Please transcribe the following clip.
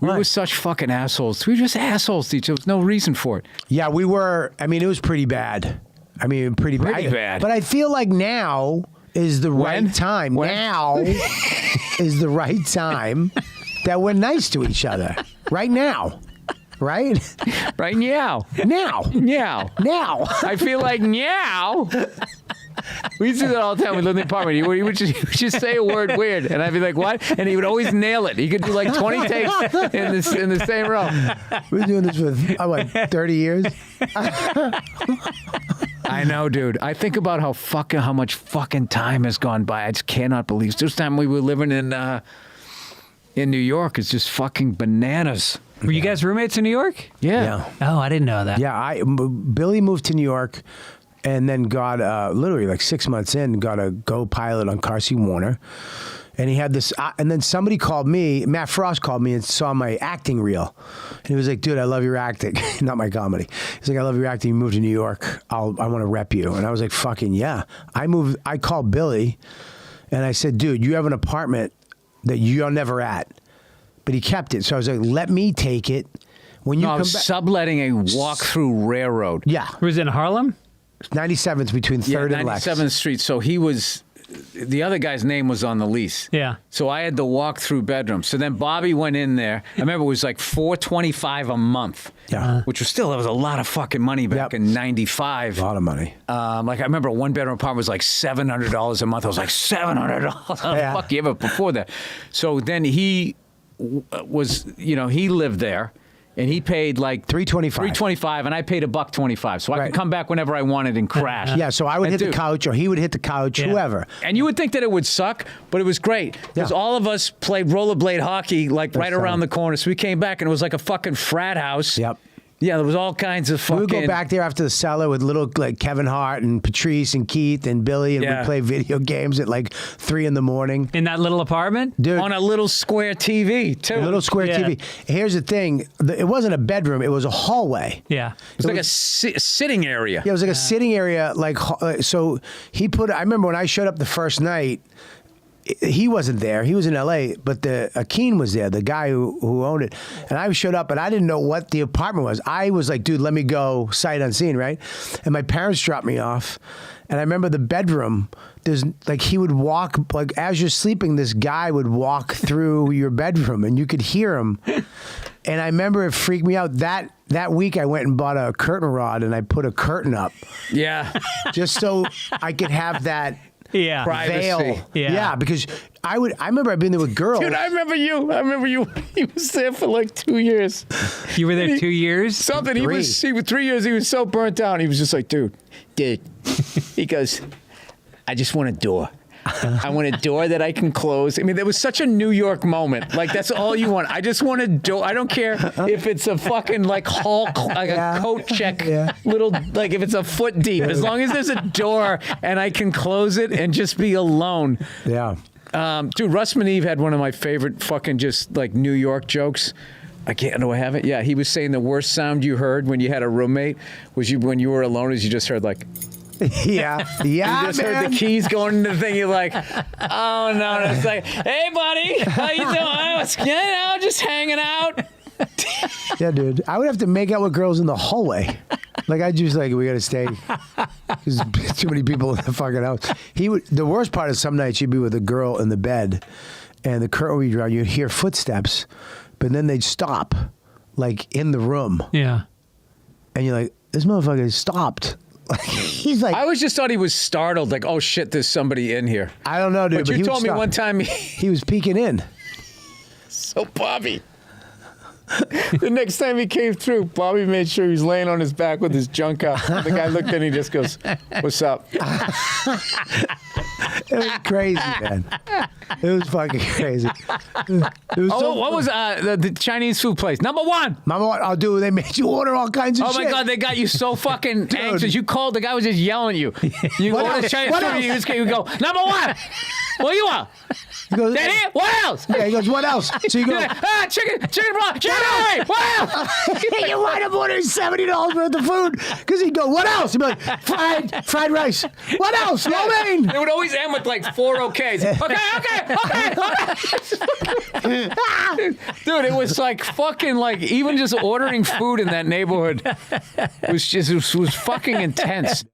We were such fucking assholes. We were just assholes to each other. There was no reason for it. Yeah, we were. I mean, it was pretty bad. Pretty bad. But I feel like now is the right time. Now is the right time that we're nice to each other. Right now. Right? Right now. Now. Now. I feel like now. We used to do that all the time. We lived in the apartment. He would just say a word weird, and I'd be like, "What?" And he would always nail it. He could do like 20 takes in the same row. We've been doing this for 30 years. I know, dude. I think about how much fucking time has gone by. I just cannot believe. This time we were living in New York. It's just fucking bananas. Were you guys roommates in New York? Yeah. Oh, I didn't know that. Yeah, Billy moved to New York. And then got, literally like 6 months in, got a Go pilot on Carsey Warner. And he had this, and then somebody called me, Matt Frost called me and saw my acting reel. And he was like, dude, I love your acting. Not my comedy. He's like, I love your acting. You moved to New York. I want to rep you. And I was like, fucking yeah. I called Billy and I said, dude, you have an apartment that you're never at. But he kept it. So I was like, let me take it. When you come back. Subletting a walk-through railroad. Yeah. Was it in Harlem? 97th between 3rd and Lex. 97th Street. So he was, the other guy's name was on the lease. Yeah. So I had the walk-through bedroom. So then Bobby went in there. I remember it was like $425 a month. Yeah. Which was still, that was a lot of fucking money back in 95. A lot of money. Like I remember a one-bedroom apartment was like $700 a month. I was like, $700? How the fuck you ever before that? So then he was, he lived there. And he paid like $325, and I paid $125, so I could come back whenever I wanted and crash. Yeah, so I would hit the couch, or he would hit the couch, whoever. And you would think that it would suck, but it was great because all of us played rollerblade hockey like right around the corner. So we came back, and it was like a fucking frat house. Yep. Yeah, there was all kinds of fucking... We would go back there after the cellar with little like Kevin Hart and Patrice and Keith and Billy, and we'd play video games at like 3 a.m. In that little apartment? Dude. On a little square TV, too. A little square TV. Here's the thing. It wasn't a bedroom. It was a hallway. Yeah. It was like a sitting area. Yeah, it was like a sitting area. So he put... I remember when I showed up the first night, he wasn't there. He was in L.A., but Akeem was there, the guy who owned it. And I showed up, and I didn't know what the apartment was. I was like, dude, let me go sight unseen, right? And my parents dropped me off. And I remember the bedroom, there's like he would walk, like as you're sleeping, this guy would walk through your bedroom, and you could hear him. And I remember it freaked me out. That week, I went and bought a curtain rod, and I put a curtain up. Yeah. Just so I could have that... privacy. Yeah, because I remember I'd been there with girls. Dude, I remember you. He was there for like 2 years. You were there 2 years? Something. He was 3 years. He was so burnt out. He was just like, dude. He goes, I just want a door. I want a door that I can close. I mean, there was such a New York moment. Like, that's all you want. I just want a door. I don't care if it's a fucking, like, Hulk, like a coat check, little, like, if it's a foot deep. As long as there's a door and I can close it and just be alone. Yeah. Dude, Russ Maneve had one of my favorite fucking just, like, New York jokes. Do I have it? Yeah, he was saying the worst sound you heard when you had a roommate was when you were alone is you just heard, like... Yeah, you just heard the keys going into the thing. You're like, oh no! And it's like, hey buddy, how you doing? I was, just hanging out. Yeah, dude. I would have to make out with girls in the hallway. Like I just we gotta stay because too many people in the fucking house. The worst part is some nights you'd be with a girl in the bed, and the curtain would be drawn. You'd hear footsteps, but then they'd stop, like in the room. Yeah, and you're like, this motherfucker stopped. He's like, I always just thought he was startled, like, oh shit, there's somebody in here. I don't know, dude. But you told me one time he was peeking in. So Bobby, the next time he came through, Bobby made sure he was laying on his back with his junk out. The guy looked in and he just goes, what's up? It was crazy, man. It was fucking crazy. What was the Chinese food place? Number one. I'll do. They made you order all kinds of shit. Oh my God, they got you so fucking anxious. You called, the guy was just yelling at you. You ordered Chinese food, you go, number one. What do you want? He goes, what else? Yeah, he goes, what else? So you go, chicken broth, chicken. What else? You wind up ordering $70 worth of food because he'd go, what else? He'd be like, fried rice. What else? Lo mein. They would always always end with like 4 okays. Okay. Dude, it was like fucking like even just ordering food in that neighborhood was fucking intense.